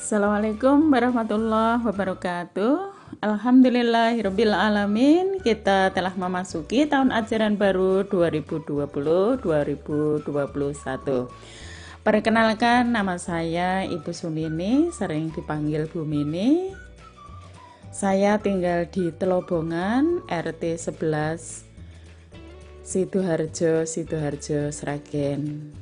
Assalamualaikum warahmatullahi wabarakatuh. Alhamdulillahirabbil alamin. Kita telah memasuki tahun ajaran baru 2020-2021. Perkenalkan, nama saya Ibu Sumini, sering dipanggil Bu Mini. Saya tinggal di Telobongan, RT 11, Sidoarjo, Sragen.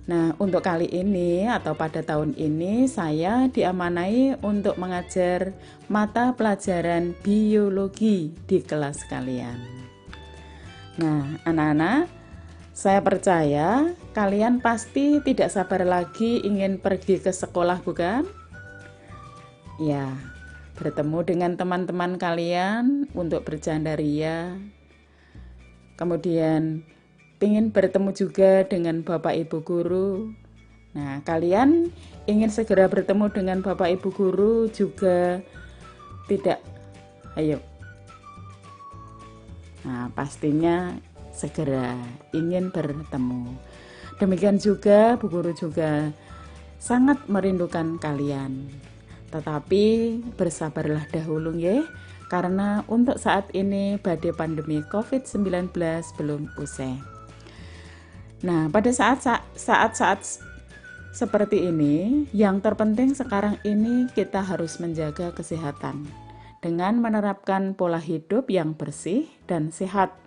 Nah, untuk kali ini atau pada tahun ini saya diamanai untuk mengajar mata pelajaran biologi di kelas kalian. Nah, anak-anak, saya percaya kalian pasti tidak sabar lagi ingin pergi ke sekolah, bukan? Ya, bertemu dengan teman-teman kalian untuk bercanda ria. Kemudian ingin bertemu juga dengan Bapak Ibu Guru. Nah, kalian ingin segera bertemu dengan Bapak Ibu Guru juga tidak? Ayo. Nah, pastinya segera ingin bertemu. Demikian juga Bu Guru juga sangat merindukan kalian. Tetapi bersabarlah dahulu ya, karena untuk saat ini badai pandemi COVID-19 belum usai. Nah, pada saat-saat seperti ini, yang terpenting sekarang ini kita harus menjaga kesehatan dengan menerapkan pola hidup yang bersih dan sehat,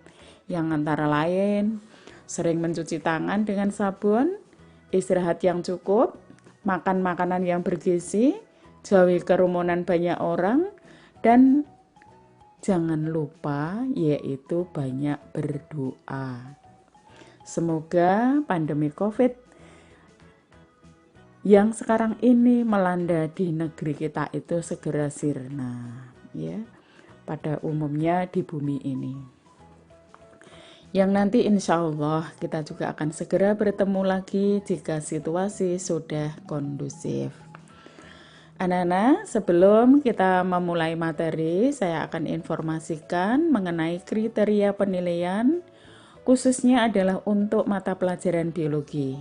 yang antara lain sering mencuci tangan dengan sabun, istirahat yang cukup, makan makanan yang bergizi, jauhi kerumunan banyak orang, dan jangan lupa yaitu banyak berdoa. Semoga pandemi COVID yang sekarang ini melanda di negeri kita itu segera sirna, ya, pada umumnya di bumi ini. Yang nanti insya Allah kita juga akan segera bertemu lagi jika situasi sudah kondusif. Anak-anak, sebelum kita memulai materi, saya akan informasikan mengenai kriteria penilaian, khususnya adalah untuk mata pelajaran biologi.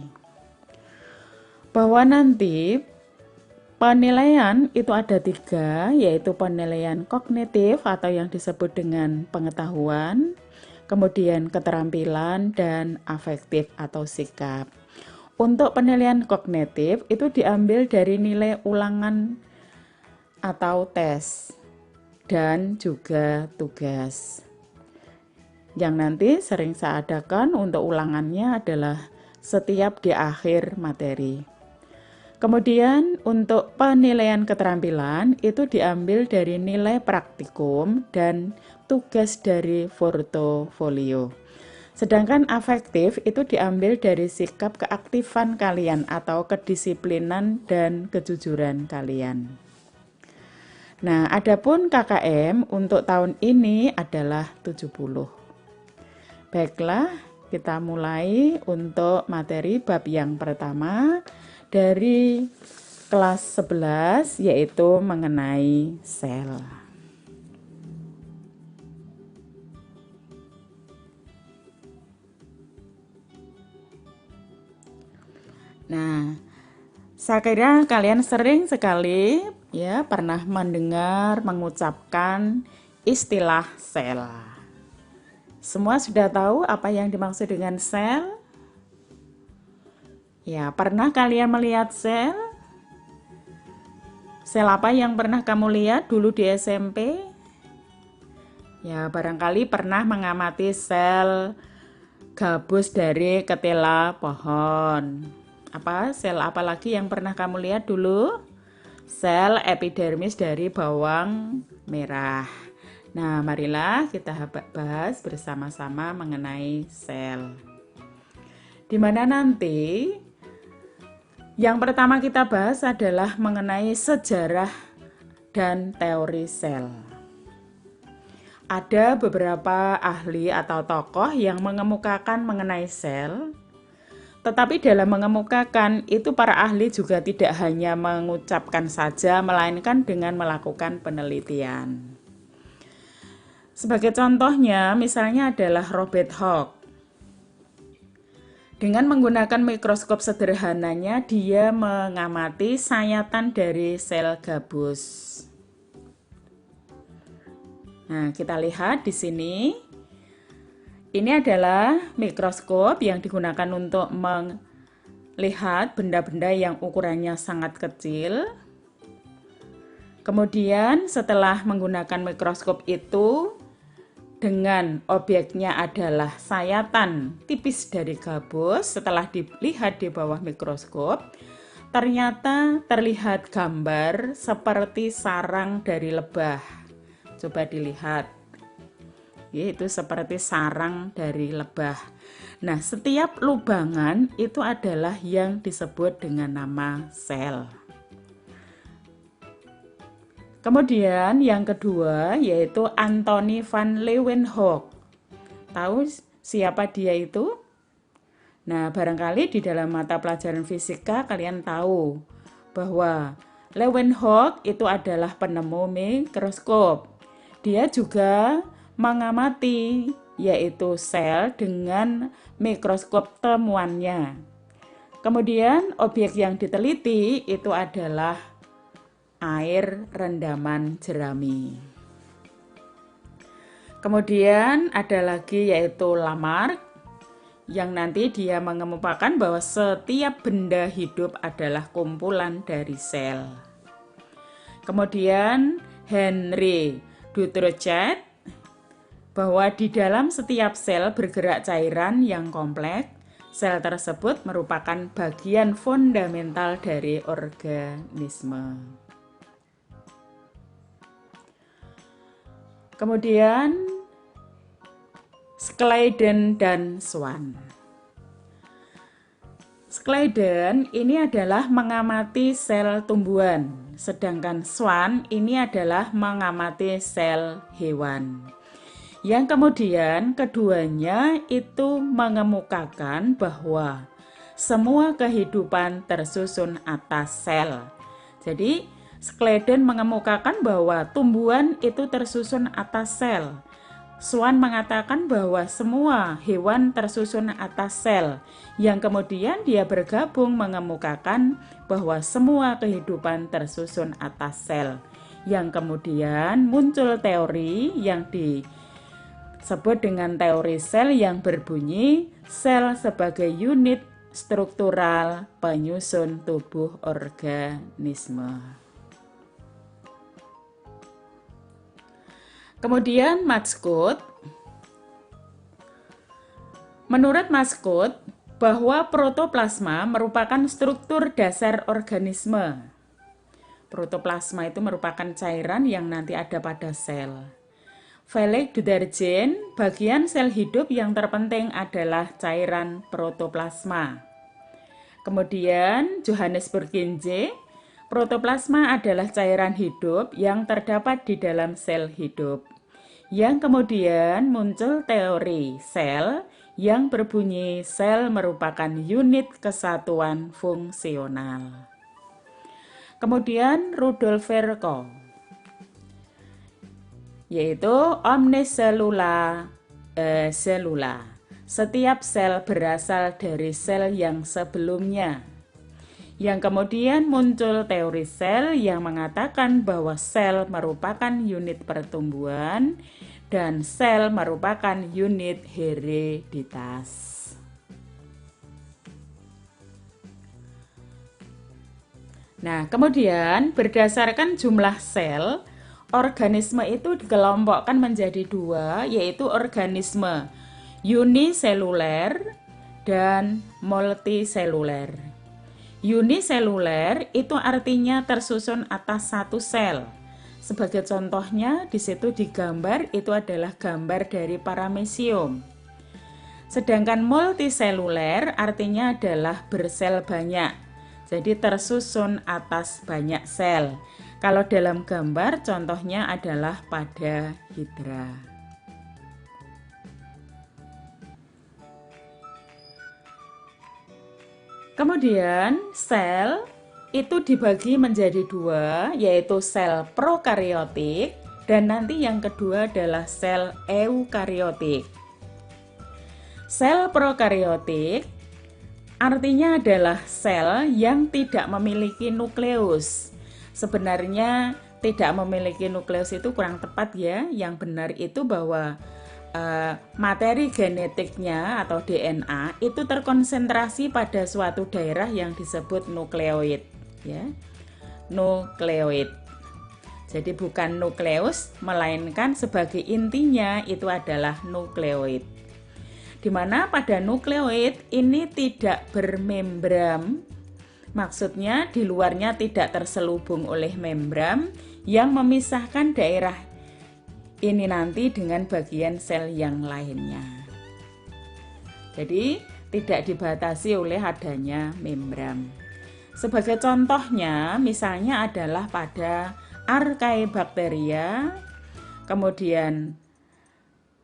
Bahwa nanti penilaian itu ada 3, yaitu penilaian kognitif atau yang disebut dengan pengetahuan, kemudian keterampilan, dan afektif atau sikap. Untuk penilaian kognitif itu diambil dari nilai ulangan atau tes dan juga tugas. Yang nanti sering saya adakan untuk ulangannya adalah setiap di akhir materi. Kemudian untuk penilaian keterampilan itu diambil dari nilai praktikum dan tugas dari portofolio. Sedangkan afektif itu diambil dari sikap keaktifan kalian atau kedisiplinan dan kejujuran kalian. Nah, adapun KKM untuk tahun ini adalah 70. Baiklah, kita mulai untuk materi bab yang pertama dari kelas 11, yaitu mengenai sel. Nah, saya kira kalian sering sekali ya pernah mendengar mengucapkan istilah sel. Semua sudah tahu apa yang dimaksud dengan sel? Ya, pernah kalian melihat sel? Sel apa yang pernah kamu lihat dulu di SMP? Ya, barangkali pernah mengamati sel gabus dari ketela pohon. Sel apa lagi yang pernah kamu lihat dulu? Sel epidermis dari bawang merah. Nah, marilah kita bahas bersama-sama mengenai sel. Di mana nanti yang pertama kita bahas adalah mengenai sejarah dan teori sel. Ada beberapa ahli atau tokoh yang mengemukakan mengenai sel, tetapi dalam mengemukakan itu para ahli juga tidak hanya mengucapkan saja, melainkan dengan melakukan penelitian. Sebagai contohnya, misalnya adalah Robert Hooke. Dengan menggunakan mikroskop sederhananya, dia mengamati sayatan dari sel gabus. Nah, kita lihat di sini. Ini adalah mikroskop yang digunakan untuk melihat benda-benda yang ukurannya sangat kecil. Kemudian setelah menggunakan mikroskop itu, dengan objeknya adalah sayatan tipis dari gabus, setelah dilihat di bawah mikroskop, ternyata terlihat gambar seperti sarang dari lebah. Coba dilihat. Yaitu seperti sarang dari lebah. Nah, setiap lubangan itu adalah yang disebut dengan nama sel. Kemudian yang kedua yaitu Anthony van Leeuwenhoek. Tahu siapa dia itu? Nah, barangkali di dalam mata pelajaran fisika kalian tahu bahwa Leeuwenhoek itu adalah penemu mikroskop. Dia juga mengamati yaitu sel dengan mikroskop temuannya. Kemudian objek yang diteliti itu adalah air rendaman jerami. Kemudian ada lagi yaitu Lamarck yang nanti dia mengemukakan bahwa setiap benda hidup adalah kumpulan dari sel. Kemudian Henry Dutronchet bahwa di dalam setiap sel bergerak cairan yang kompleks. Sel tersebut merupakan bagian fundamental dari organisme. Kemudian Schleiden dan Swan. Schleiden ini adalah mengamati sel tumbuhan, sedangkan Swan ini adalah mengamati sel hewan. Yang kemudian keduanya itu mengemukakan bahwa semua kehidupan tersusun atas sel. Jadi Schleiden mengemukakan bahwa tumbuhan itu tersusun atas sel. Swan mengatakan bahwa semua hewan tersusun atas sel. Yang kemudian dia bergabung mengemukakan bahwa semua kehidupan tersusun atas sel. Yang kemudian muncul teori yang disebut dengan teori sel yang berbunyi sel sebagai unit struktural penyusun tubuh organisme. Kemudian Matscott, menurut Matscott bahwa protoplasma merupakan struktur dasar organisme. Protoplasma itu merupakan cairan yang nanti ada pada sel. Felix Dudergen, bagian sel hidup yang terpenting adalah cairan protoplasma. Kemudian Johannes Purkinje, protoplasma adalah cairan hidup yang terdapat di dalam sel hidup. Yang kemudian muncul teori sel yang berbunyi sel merupakan unit kesatuan fungsional. Kemudian Rudolf Virchow, yaitu omniselula selula. Setiap sel berasal dari sel yang sebelumnya. Yang kemudian muncul teori sel yang mengatakan bahwa sel merupakan unit pertumbuhan dan sel merupakan unit hereditas. Nah, kemudian berdasarkan jumlah sel, organisme itu dikelompokkan menjadi dua, yaitu organisme uniseluler dan multiseluler. Uniseluler itu artinya tersusun atas satu sel. Sebagai contohnya, di situ digambar itu adalah gambar dari paramecium. Sedangkan multiseluler artinya adalah bersel banyak. Jadi tersusun atas banyak sel. Kalau dalam gambar contohnya adalah pada hidra. Kemudian sel itu dibagi menjadi dua, yaitu sel prokariotik dan nanti yang kedua adalah sel eukariotik. Sel prokariotik artinya adalah sel yang tidak memiliki nukleus. Sebenarnya tidak memiliki nukleus itu kurang tepat ya. Yang benar itu bahwa materi genetiknya atau DNA itu terkonsentrasi pada suatu daerah yang disebut nukleoid ya. Nukleoid. Jadi bukan nukleus, melainkan sebagai intinya itu adalah nukleoid. Di mana pada nukleoid ini tidak bermembran, maksudnya di luarnya tidak terselubung oleh membran yang memisahkan daerah ini nanti dengan bagian sel yang lainnya. Jadi tidak dibatasi oleh adanya membran. Sebagai contohnya misalnya adalah pada Archaebacteria, kemudian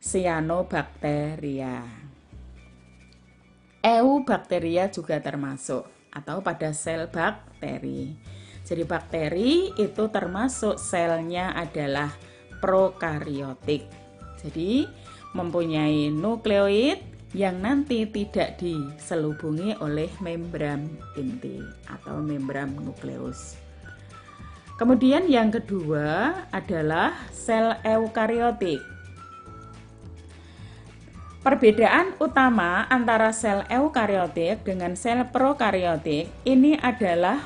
Cyanobacteria. Eubacteria juga termasuk atau pada sel bakteri. Jadi bakteri itu termasuk selnya adalah prokariotik. Jadi mempunyai nukleoid yang nanti tidak diselubungi oleh membran inti atau membran nukleus. Kemudian yang kedua adalah sel eukariotik. Perbedaan utama antara sel eukariotik dengan sel prokariotik ini adalah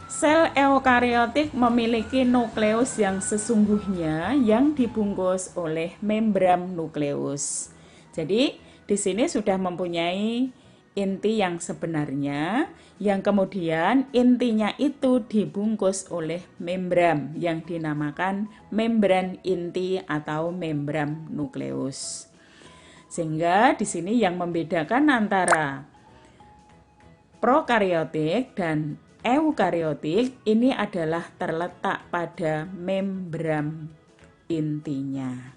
sel eukariotik memiliki nukleus yang sesungguhnya yang dibungkus oleh membran nukleus. Jadi di sini sudah mempunyai inti yang sebenarnya, yang kemudian intinya itu dibungkus oleh membran yang dinamakan membran inti atau membran nukleus. Sehingga di sini yang membedakan antara prokariotik dan eukariotik ini adalah terletak pada membran intinya.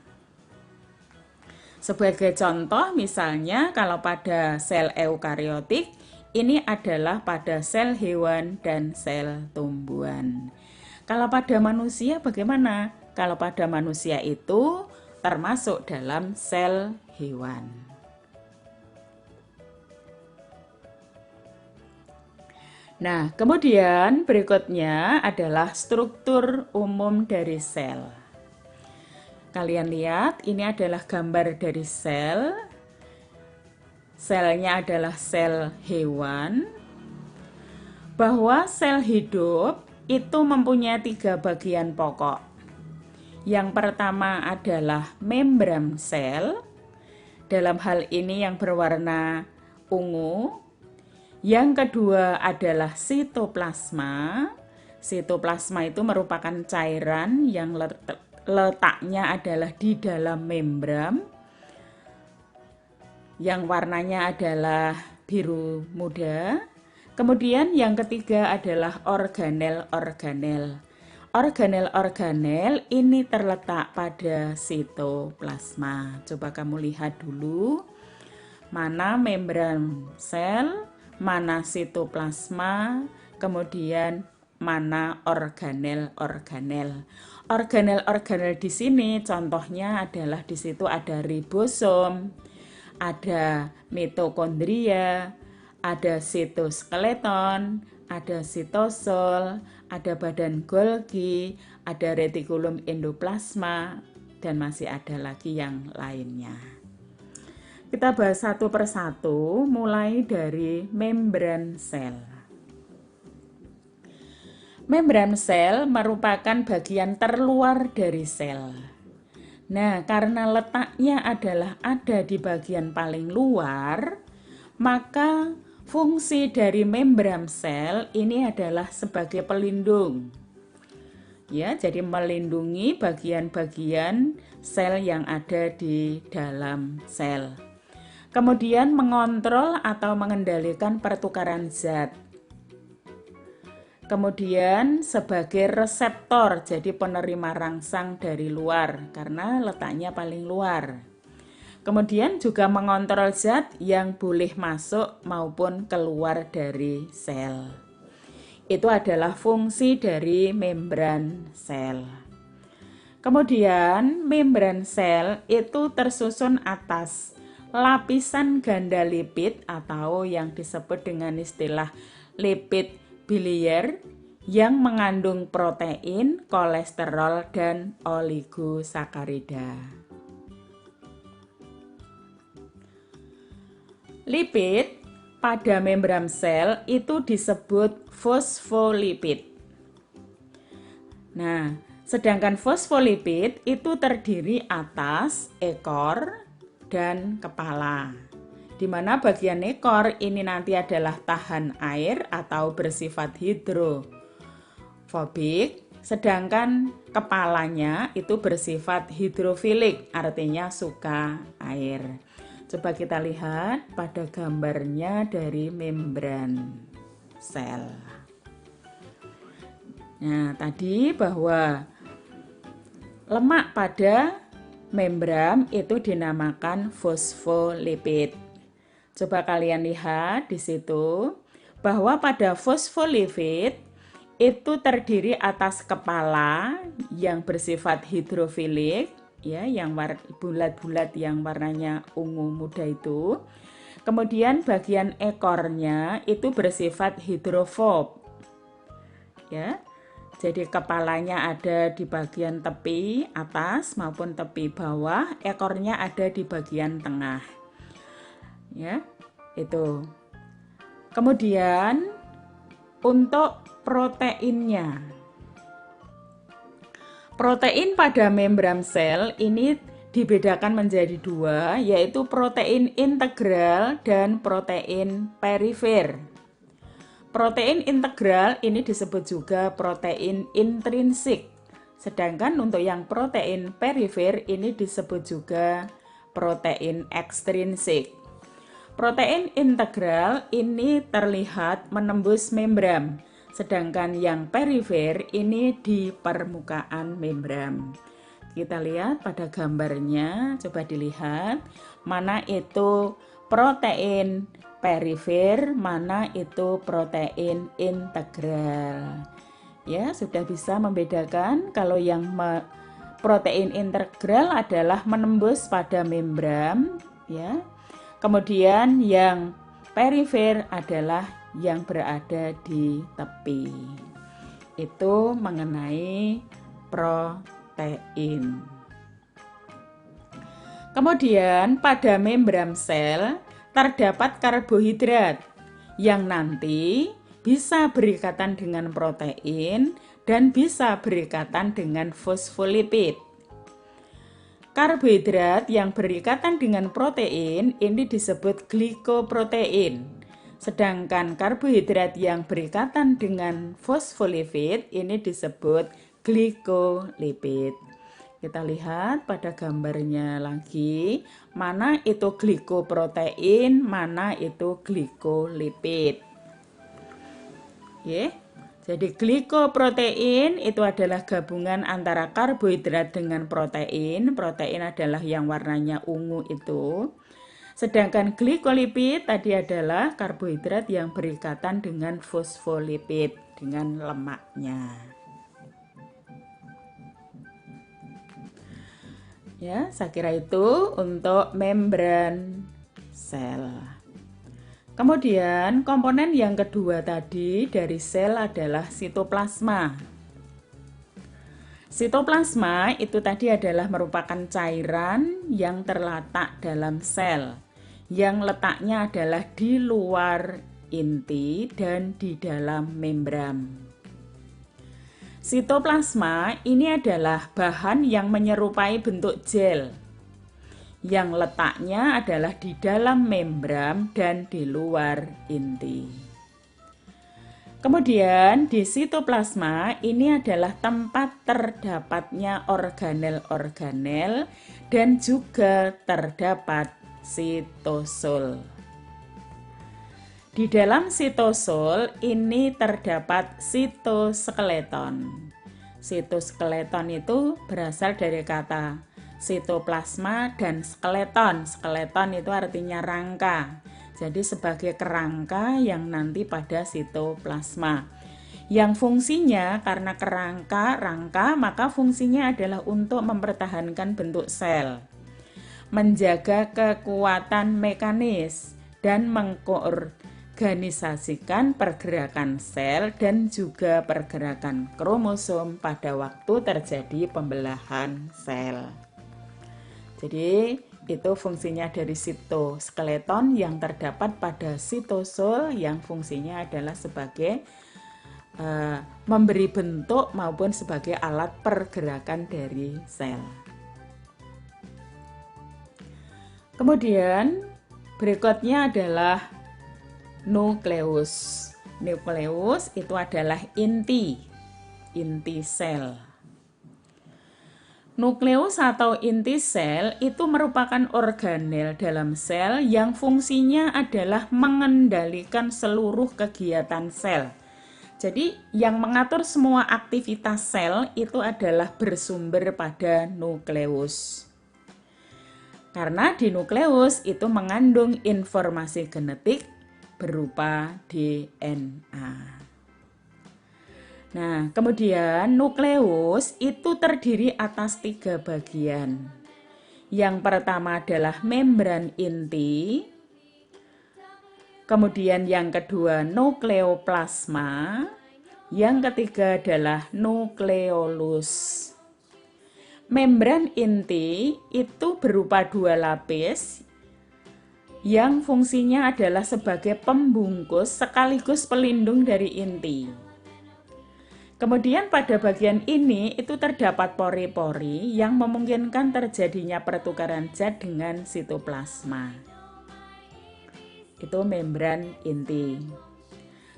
Sebagai contoh misalnya kalau pada sel eukariotik ini adalah pada sel hewan dan sel tumbuhan. Kalau pada manusia bagaimana? Kalau pada manusia itu termasuk dalam sel hewan. Nah, kemudian berikutnya adalah struktur umum dari sel. Kalian lihat, ini adalah gambar dari sel. Selnya adalah sel hewan. Bahwa sel hidup itu mempunyai 3 bagian pokok. Yang pertama adalah membran sel. Dalam hal ini yang berwarna ungu. Yang kedua adalah sitoplasma. Sitoplasma itu merupakan cairan yang letaknya adalah di dalam membran. Yang warnanya adalah biru muda. Kemudian yang ketiga adalah organel-organel. Organel-organel ini terletak pada sitoplasma. Coba kamu lihat dulu. Mana membran sel, mana sitoplasma, kemudian mana organel-organel. Organel-organel di sini contohnya adalah di situ ada ribosom, ada mitokondria, ada sitoskeleton, ada sitosol, ada badan Golgi, ada retikulum endoplasma, dan masih ada lagi yang lainnya. Kita bahas satu persatu mulai dari membran sel. Membran sel merupakan bagian terluar dari sel. Nah, karena letaknya adalah ada di bagian paling luar, maka fungsi dari membran sel ini adalah sebagai pelindung. Ya, jadi melindungi bagian-bagian sel yang ada di dalam sel. Kemudian mengontrol atau mengendalikan pertukaran zat. Kemudian sebagai reseptor, jadi penerima rangsang dari luar karena letaknya paling luar. Kemudian juga mengontrol zat yang boleh masuk maupun keluar dari sel. Itu adalah fungsi dari membran sel. Kemudian membran sel itu tersusun atas lapisan ganda lipid atau yang disebut dengan istilah lipid biliar yang mengandung protein, kolesterol, dan oligosakarida. Lipid pada membran sel itu disebut fosfolipid. Nah, sedangkan fosfolipid itu terdiri atas ekor dan kepala. Di mana bagian ekor ini nanti adalah tahan air atau bersifat hidrofobik, sedangkan kepalanya itu bersifat hidrofilik, artinya suka air. Coba kita lihat pada gambarnya dari membran sel. Nah, tadi bahwa lemak pada membran itu dinamakan fosfolipid. Coba kalian lihat di situ bahwa pada fosfolipid itu terdiri atas kepala yang bersifat hidrofilik, ya, yang bulat-bulat yang warnanya ungu muda itu. Kemudian bagian ekornya itu bersifat hidrofob. Ya. Jadi kepalanya ada di bagian tepi atas maupun tepi bawah, ekornya ada di bagian tengah. Ya, itu. Kemudian untuk proteinnya. Protein pada membran sel ini dibedakan menjadi dua, yaitu protein integral dan protein perifer. Protein integral ini disebut juga protein intrinsik. Sedangkan untuk yang protein perifer ini disebut juga protein ekstrinsik. Protein integral ini terlihat menembus membran, sedangkan yang perifer ini di permukaan membran. Kita lihat pada gambarnya, coba dilihat mana itu protein perifer, mana itu protein integral. Ya, sudah bisa membedakan kalau yang protein integral adalah menembus pada membran, ya. Kemudian yang perifer adalah yang berada di tepi. Itu mengenai protein. Kemudian pada membran sel terdapat karbohidrat yang nanti bisa berikatan dengan protein dan bisa berikatan dengan fosfolipid. Karbohidrat yang berikatan dengan protein ini disebut glikoprotein. Sedangkan karbohidrat yang berikatan dengan fosfolipid ini disebut glikolipid. Kita lihat pada gambarnya lagi, mana itu glikoprotein, mana itu glikolipid. Oke. Jadi glikoprotein itu adalah gabungan antara karbohidrat dengan protein. Protein adalah yang warnanya ungu itu. Sedangkan glikolipid tadi adalah karbohidrat yang berikatan dengan fosfolipid, dengan lemaknya. Ya, saya kira itu untuk membran sel. Kemudian komponen yang kedua tadi dari sel adalah sitoplasma. Sitoplasma itu tadi adalah merupakan cairan yang terletak dalam sel, yang letaknya adalah di luar inti dan di dalam membran. Sitoplasma ini adalah bahan yang menyerupai bentuk gel, yang letaknya adalah di dalam membran dan di luar inti. Kemudian di sitoplasma ini adalah tempat terdapatnya organel-organel dan juga terdapat sitosol. Di dalam sitosol ini terdapat sitoskeleton. Sitoskeleton itu berasal dari kata sitoplasma dan skeleton. Skeleton itu artinya rangka. Jadi sebagai kerangka yang nanti pada sitoplasma. Yang fungsinya karena rangka, maka fungsinya adalah untuk mempertahankan bentuk sel. menjaga kekuatan mekanis, dan mengorganisasikan pergerakan sel dan juga pergerakan kromosom pada waktu terjadi pembelahan sel. Jadi itu fungsinya dari sitoskeleton yang terdapat pada sitosol yang fungsinya adalah sebagai memberi bentuk maupun sebagai alat pergerakan dari sel. Kemudian berikutnya adalah nukleus. Nukleus itu adalah inti sel. Nukleus atau inti sel itu merupakan organel dalam sel yang fungsinya adalah mengendalikan seluruh kegiatan sel. Jadi yang mengatur semua aktivitas sel itu adalah bersumber pada nukleus. Karena di nukleus itu mengandung informasi genetik berupa DNA. Nah, kemudian nukleus itu terdiri atas 3 bagian. Yang pertama adalah membran inti. Kemudian yang kedua nukleoplasma, yang ketiga adalah nukleolus. Membran inti itu berupa 2 lapis yang fungsinya adalah sebagai pembungkus sekaligus pelindung dari inti. Kemudian pada bagian ini itu terdapat pori-pori yang memungkinkan terjadinya pertukaran zat dengan sitoplasma. Itu membran inti.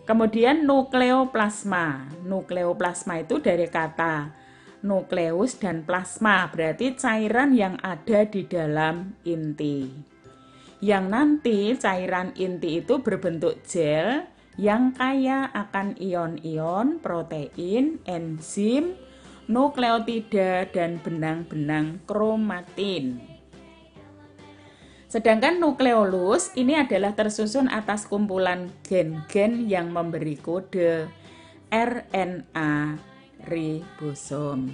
Kemudian nukleoplasma. Nukleoplasma itu dari kata nukleus dan plasma, berarti cairan yang ada di dalam inti. Yang nanti cairan inti itu berbentuk gel yang kaya akan ion-ion, protein, enzim, nukleotida, dan benang-benang kromatin. Sedangkan nukleolus ini adalah tersusun atas kumpulan gen-gen yang memberi kode RNA ribosom.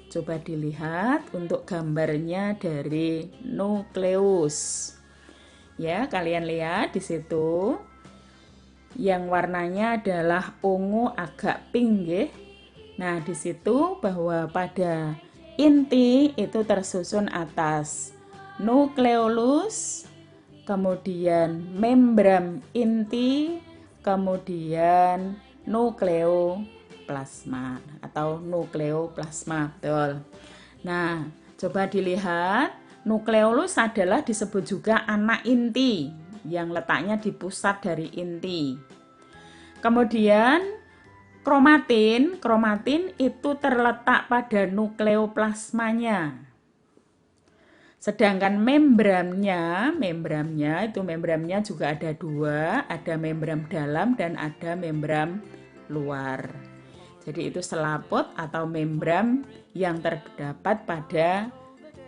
Coba dilihat untuk gambarnya dari nukleus. Ya, kalian lihat di situ. Yang warnanya adalah ungu agak pink ya. Nah, di situ bahwa pada inti itu tersusun atas nukleolus, kemudian membran inti, kemudian nukleoplasma atau nukleoplasma, betul. Nah, coba dilihat, nukleolus adalah disebut juga anak inti yang letaknya di pusat dari inti. Kemudian kromatin itu terletak pada nukleoplasmanya. Sedangkan membrannya juga ada 2, ada membran dalam dan ada membran luar. Jadi itu selaput atau membran yang terdapat pada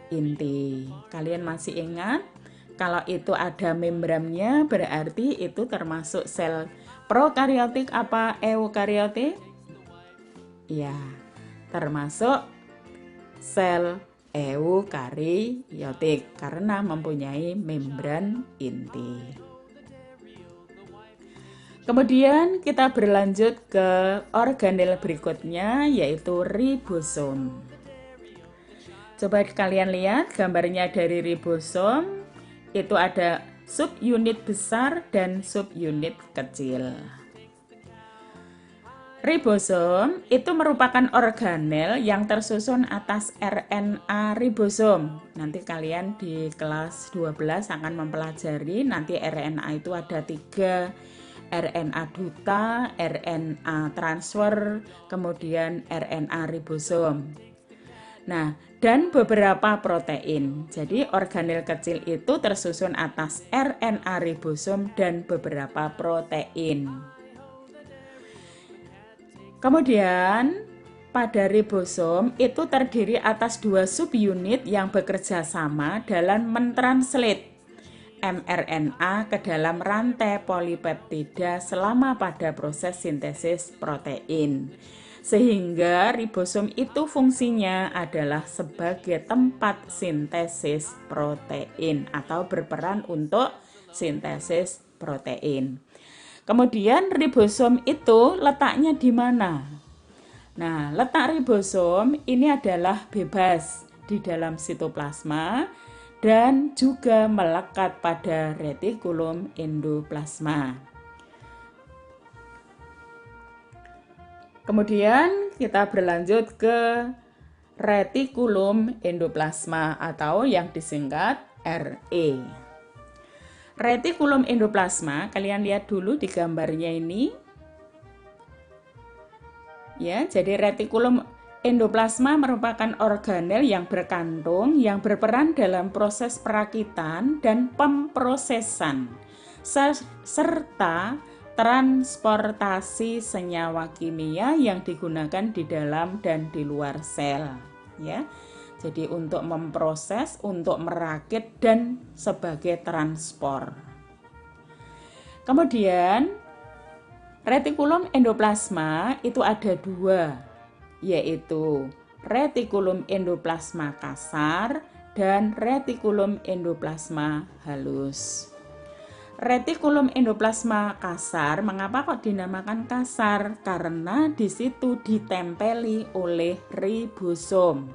inti. Kalian masih ingat? Kalau itu ada membrannya berarti itu termasuk sel prokariotik apa eukariotik? Ya, termasuk sel eukariotik karena mempunyai membran inti. Kemudian kita berlanjut ke organel berikutnya yaitu ribosom. Coba kalian lihat gambarnya dari ribosom, itu ada subunit besar dan subunit kecil. Ribosom itu merupakan organel yang tersusun atas RNA ribosom. Nanti kalian di kelas 12 akan mempelajari nanti RNA itu ada 3, RNA duta, RNA transfer, kemudian RNA ribosom. Nah, dan beberapa protein. Jadi organel kecil itu tersusun atas RNA ribosom dan beberapa protein. Kemudian pada ribosom itu terdiri atas 2 subunit yang bekerja sama dalam mentranslate mRNA ke dalam rantai polipeptida selama pada proses sintesis protein. Sehingga ribosom itu fungsinya adalah sebagai tempat sintesis protein atau berperan untuk sintesis protein. Kemudian ribosom itu letaknya di mana? Nah, letak ribosom ini adalah bebas di dalam sitoplasma dan juga melekat pada retikulum endoplasma. Kemudian kita berlanjut ke retikulum endoplasma atau yang disingkat RE. Retikulum endoplasma, kalian lihat dulu di gambarnya ini. Ya, jadi retikulum endoplasma merupakan organel yang berkantung yang berperan dalam proses perakitan dan pemprosesan serta transportasi senyawa kimia yang digunakan di dalam dan di luar sel, ya. Jadi untuk memproses, untuk merakit dan sebagai transport. Kemudian retikulum endoplasma itu ada dua, yaitu retikulum endoplasma kasar dan retikulum endoplasma halus. Retikulum endoplasma kasar, mengapa kok dinamakan kasar? Karena di situ ditempeli oleh ribosom.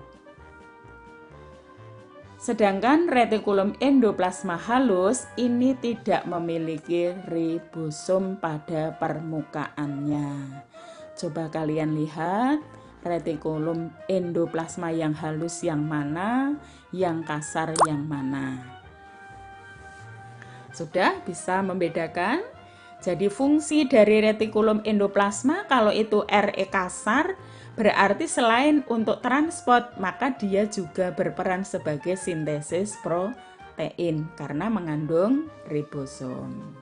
Sedangkan retikulum endoplasma halus ini tidak memiliki ribosom pada permukaannya. Coba kalian lihat retikulum endoplasma yang halus yang mana, yang kasar yang mana. Sudah bisa membedakan? Jadi fungsi dari retikulum endoplasma kalau itu RE kasar berarti selain untuk transport maka dia juga berperan sebagai sintesis protein karena mengandung ribosom.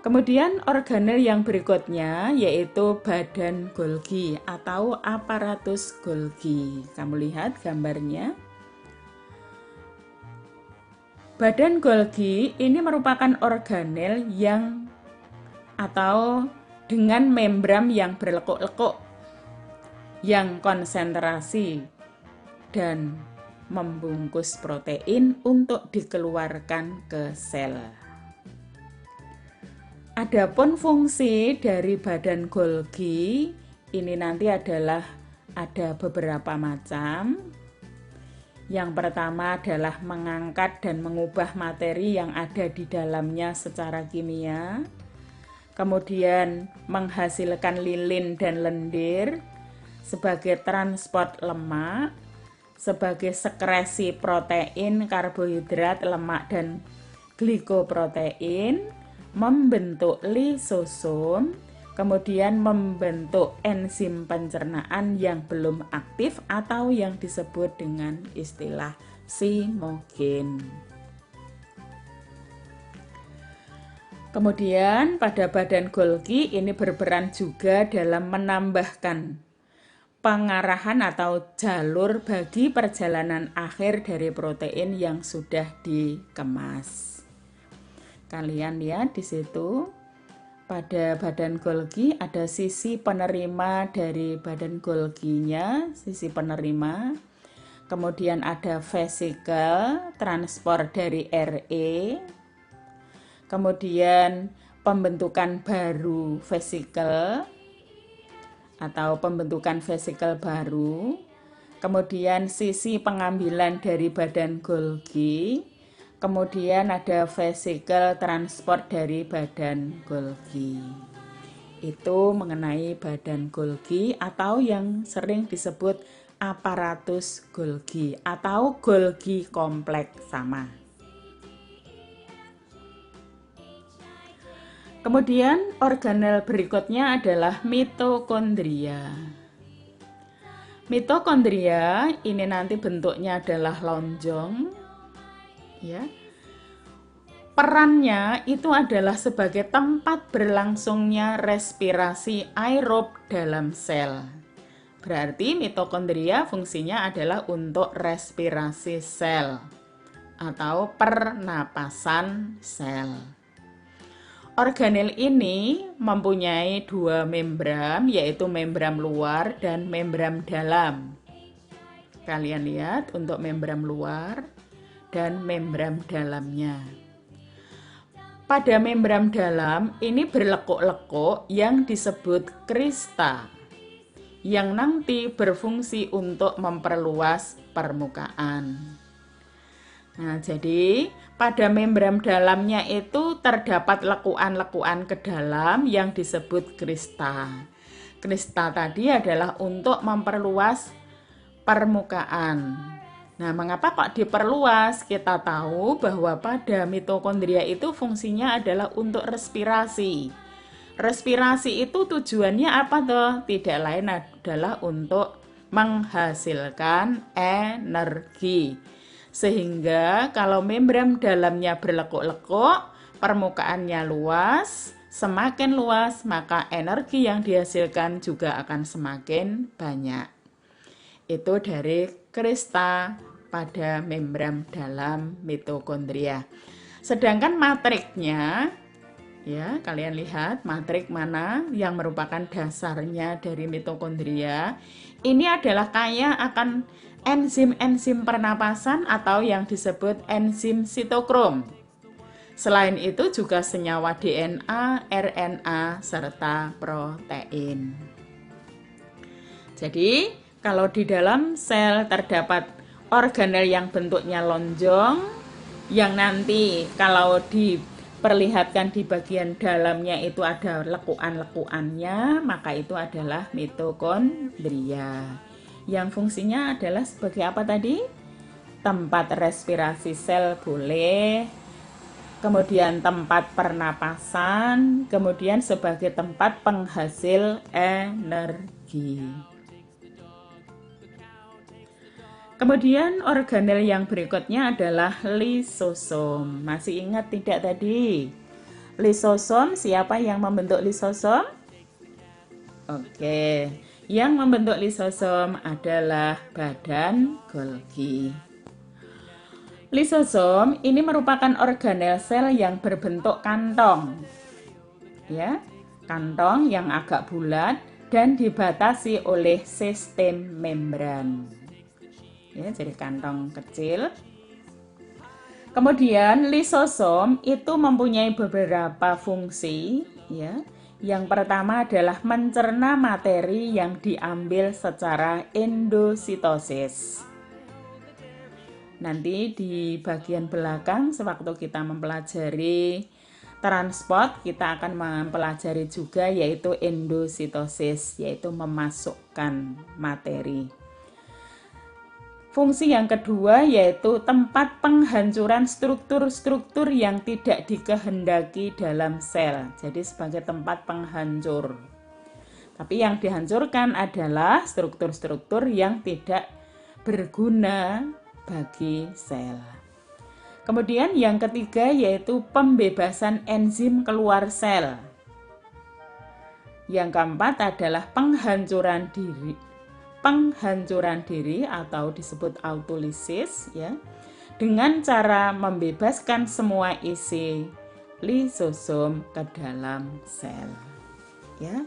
Kemudian organel yang berikutnya yaitu badan Golgi atau aparatus Golgi. Kamu lihat gambarnya. Badan Golgi ini merupakan organel yang atau dengan membran yang berlekuk-lekuk, yang konsentrasi dan membungkus protein untuk dikeluarkan ke sel. Adapun fungsi dari badan Golgi ini nanti adalah ada beberapa macam. Yang pertama adalah mengangkat dan mengubah materi yang ada di dalamnya secara kimia. Kemudian menghasilkan lilin dan lendir sebagai transport lemak, sebagai sekresi protein, karbohidrat, lemak, dan glikoprotein, membentuk lisosom, kemudian membentuk enzim pencernaan yang belum aktif atau yang disebut dengan istilah simogen. Kemudian pada badan Golgi ini berperan juga dalam menambahkan pengarahan atau jalur bagi perjalanan akhir dari protein yang sudah dikemas. Kalian lihat di situ. Pada badan Golgi ada sisi penerima dari badan Golginya, sisi penerima. Kemudian ada vesikel, transport dari RE. Kemudian pembentukan baru vesikel atau pembentukan vesikel baru. Kemudian sisi pengambilan dari badan Golgi. Kemudian ada vesikel transport dari badan Golgi. Itu mengenai badan Golgi atau yang sering disebut aparatus Golgi atau Golgi kompleks sama. Kemudian organel berikutnya adalah mitokondria. Mitokondria ini nanti bentuknya adalah lonjong. Ya. Perannya itu adalah sebagai tempat berlangsungnya respirasi aerob dalam sel. Berarti mitokondria fungsinya adalah untuk respirasi sel atau pernapasan sel. Organel ini mempunyai dua membran, yaitu membran luar dan membran dalam. Kalian lihat untuk membran luar dan membran dalamnya. Pada membran dalam ini berlekuk-lekuk yang disebut krista, yang nanti berfungsi untuk memperluas permukaan. Nah, jadi pada membran dalamnya itu terdapat lekukan-lekukan ke dalam yang disebut krista. Krista tadi adalah untuk memperluas permukaan. Nah, mengapa kok diperluas? Kita tahu bahwa pada mitokondria itu fungsinya adalah untuk respirasi. Respirasi itu tujuannya apa toh? Tidak lain adalah untuk menghasilkan energi. Sehingga kalau membran dalamnya berlekuk-lekuk, permukaannya luas, semakin luas maka energi yang dihasilkan juga akan semakin banyak. Itu dari krista pada membran dalam mitokondria. Sedangkan matriknya, ya, kalian lihat matrik mana yang merupakan dasarnya dari mitokondria. Ini adalah kaya akan enzim-enzim pernapasan atau yang disebut enzim sitokrom. Selain itu juga senyawa DNA, RNA, serta protein. Jadi, kalau di dalam sel terdapat organel yang bentuknya lonjong, yang nanti kalau diperlihatkan di bagian dalamnya itu ada lekukan-lekukannya, maka itu adalah mitokondria. Yang fungsinya adalah sebagai apa tadi? Tempat respirasi sel boleh, kemudian tempat pernapasan, kemudian sebagai tempat penghasil energi. Kemudian organel yang berikutnya adalah lisosom. Masih ingat tidak tadi? Lisosom, siapa yang membentuk lisosom? Oke. Yang membentuk lisosom adalah badan Golgi. Lisosom ini merupakan organel sel yang berbentuk kantong. Ya, kantong yang agak bulat dan dibatasi oleh sistem membran. Ya, jadi kantong kecil. Kemudian lisosom itu mempunyai beberapa fungsi, ya. Yang pertama adalah mencerna materi yang diambil secara endositosis. Nanti di bagian belakang sewaktu kita mempelajari transport, kita akan mempelajari juga yaitu endositosis, yaitu memasukkan materi. Fungsi yang kedua yaitu tempat penghancuran struktur-struktur yang tidak dikehendaki dalam sel. Jadi sebagai tempat penghancur. Tapi yang dihancurkan adalah struktur-struktur yang tidak berguna bagi sel. Kemudian yang ketiga yaitu pembebasan enzim keluar sel. Yang keempat adalah penghancuran diri atau disebut autolisis, ya, dengan cara membebaskan semua isi lisosom ke dalam sel, ya.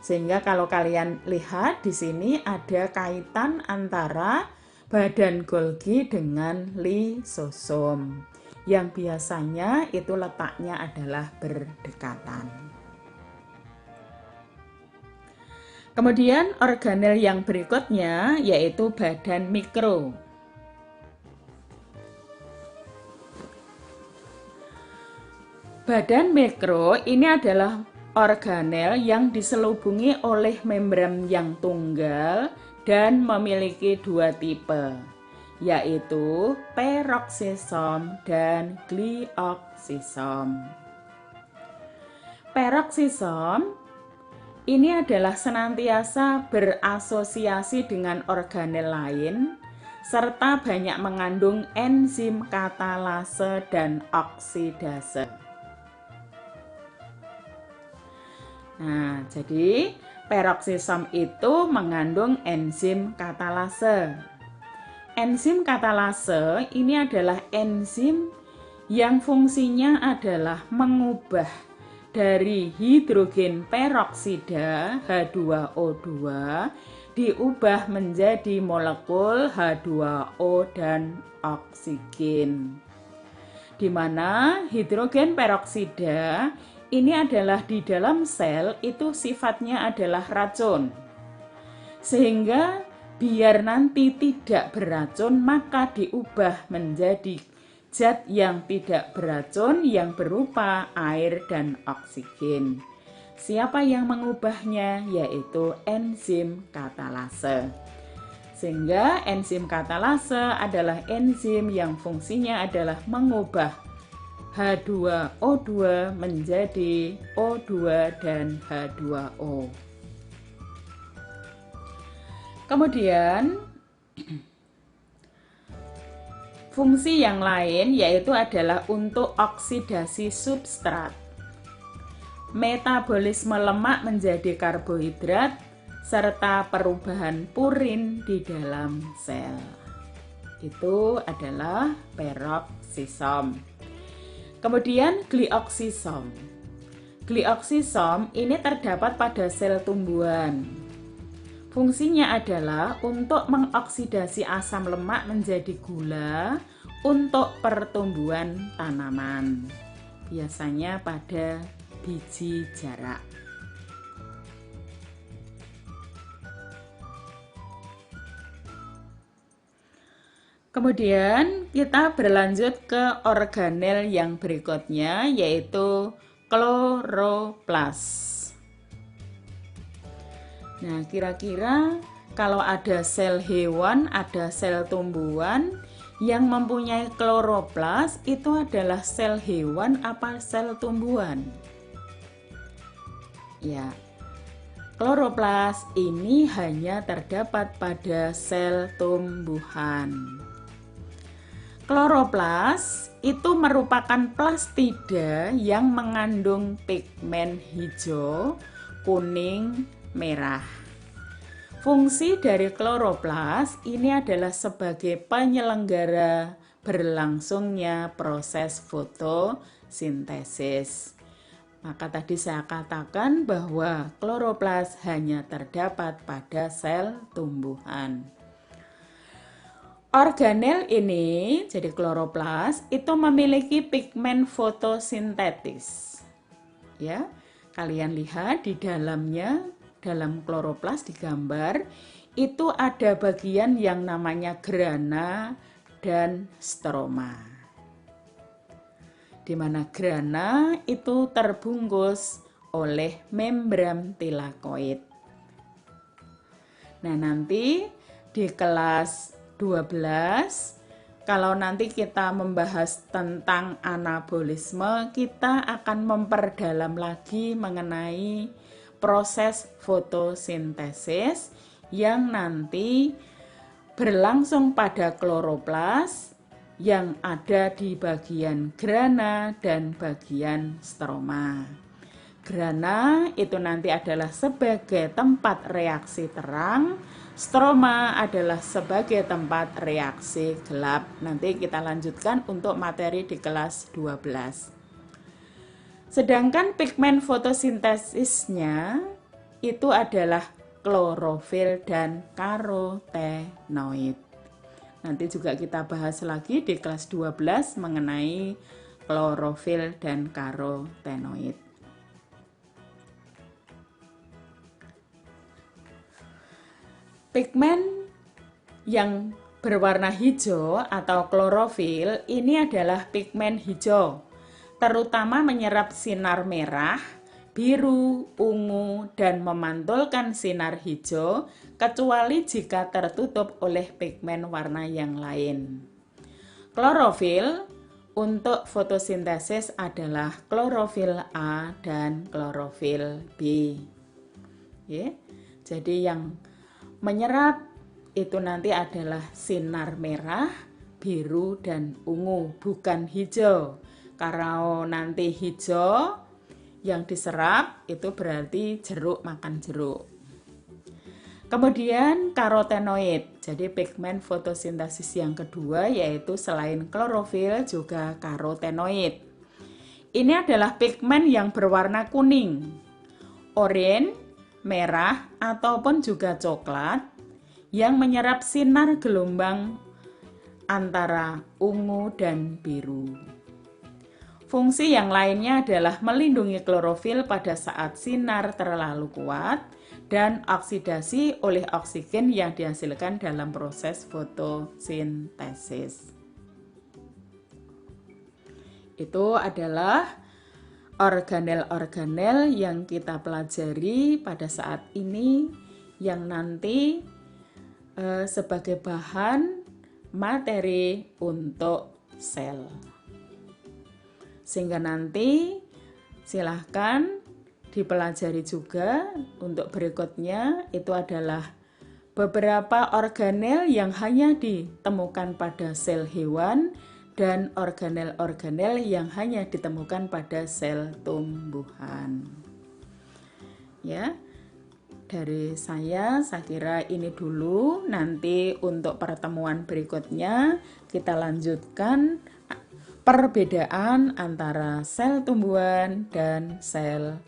Sehingga kalau kalian lihat di sini ada kaitan antara badan Golgi dengan lisosom yang biasanya itu letaknya adalah berdekatan. Kemudian organel yang berikutnya yaitu badan mikro. Badan mikro ini adalah organel yang diselubungi oleh membran yang tunggal dan memiliki dua tipe, yaitu peroksisom dan glioksisom. Peroksisom ini adalah senantiasa berasosiasi dengan organel lain, serta banyak mengandung enzim katalase dan oksidase. Nah, jadi peroksisom itu mengandung enzim katalase. Enzim katalase ini adalah enzim yang fungsinya adalah mengubah dari hidrogen peroksida H2O2 diubah menjadi molekul H2O dan oksigen. Di mana hidrogen peroksida ini adalah di dalam sel itu sifatnya adalah racun. Sehingga biar nanti tidak beracun maka diubah menjadi zat yang tidak beracun yang berupa air dan oksigen. Siapa yang mengubahnya? Yaitu enzim katalase. Sehingga enzim katalase adalah enzim yang fungsinya adalah mengubah H2O2 menjadi O2 dan H2O. Kemudian fungsi yang lain yaitu adalah untuk oksidasi substrat, metabolisme lemak menjadi karbohidrat, serta perubahan purin di dalam sel. Itu adalah peroksisom. Kemudian glioksisom. Glioksisom ini terdapat pada sel tumbuhan. Fungsinya adalah untuk mengoksidasi asam lemak menjadi gula untuk pertumbuhan tanaman, biasanya pada biji jarak. Kemudian kita berlanjut ke organel yang berikutnya yaitu kloroplas. Nah, kira-kira kalau ada sel hewan, ada sel tumbuhan yang mempunyai kloroplas, itu adalah sel hewan apa sel tumbuhan? Ya, kloroplas ini hanya terdapat pada sel tumbuhan. Kloroplas itu merupakan plastida yang mengandung pigmen hijau, kuning, merah. Fungsi dari kloroplas ini adalah sebagai penyelenggara berlangsungnya proses fotosintesis. Maka tadi saya katakan bahwa kloroplas hanya terdapat pada sel tumbuhan. Organel ini, jadi kloroplas, itu memiliki pigmen fotosintetis. Ya, kalian lihat di dalamnya, dalam kloroplas digambar, itu ada bagian yang namanya grana dan stroma. Di mana grana itu terbungkus oleh membran tilakoid. Nah, nanti di kelas 12 kalau nanti kita membahas tentang anabolisme, kita akan memperdalam lagi mengenai proses fotosintesis yang nanti berlangsung pada kloroplas yang ada di bagian grana dan bagian stroma. Grana itu nanti adalah sebagai tempat reaksi terang, stroma adalah sebagai tempat reaksi gelap. Nanti kita lanjutkan untuk materi di kelas 12. Sedangkan pigmen fotosintesisnya itu adalah klorofil dan karotenoid. Nanti juga kita bahas lagi di kelas 12 mengenai klorofil dan karotenoid. Pigmen yang berwarna hijau atau klorofil ini adalah pigmen hijau, terutama menyerap sinar merah, biru, ungu, dan memantulkan sinar hijau, kecuali jika tertutup oleh pigmen warna yang lain. Klorofil untuk fotosintesis adalah klorofil A dan klorofil B. Ya, jadi yang menyerap itu nanti adalah sinar merah, biru, dan ungu, bukan hijau. Kalau nanti hijau yang diserap itu berarti jeruk makan jeruk. Kemudian karotenoid, jadi pigmen fotosintesis yang kedua yaitu selain klorofil juga karotenoid. Ini adalah pigmen yang berwarna kuning, oranye, merah, ataupun juga coklat yang menyerap sinar gelombang antara ungu dan biru. Fungsi yang lainnya adalah melindungi klorofil pada saat sinar terlalu kuat dan oksidasi oleh oksigen yang dihasilkan dalam proses fotosintesis. Itu adalah organel-organel yang kita pelajari pada saat ini yang nanti sebagai bahan materi untuk sel. Sehingga nanti silahkan dipelajari juga untuk berikutnya itu adalah beberapa organel yang hanya ditemukan pada sel hewan dan organel-organel yang hanya ditemukan pada sel tumbuhan. Ya, dari saya kira ini dulu. Nanti untuk pertemuan berikutnya kita lanjutkan perbedaan antara sel tumbuhan dan sel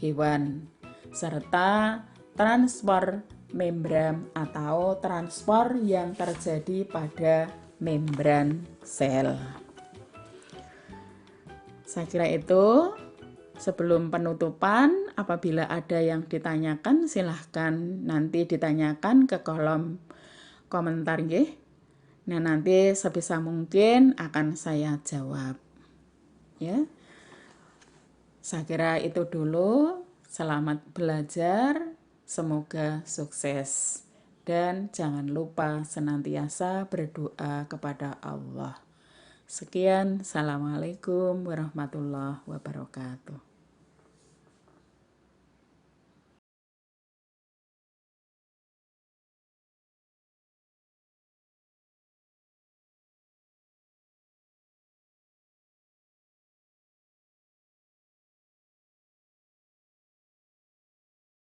hewan serta transport membran atau transport yang terjadi pada membran sel. Saya kira itu. Sebelum penutupan, apabila ada yang ditanyakan silahkan nanti ditanyakan ke kolom komentar nggih. Nah, nanti sebisa mungkin akan saya jawab. Ya. Saya kira itu dulu. Selamat belajar. Semoga sukses. Dan jangan lupa senantiasa berdoa kepada Allah. Sekian, Assalamualaikum warahmatullahi wabarakatuh.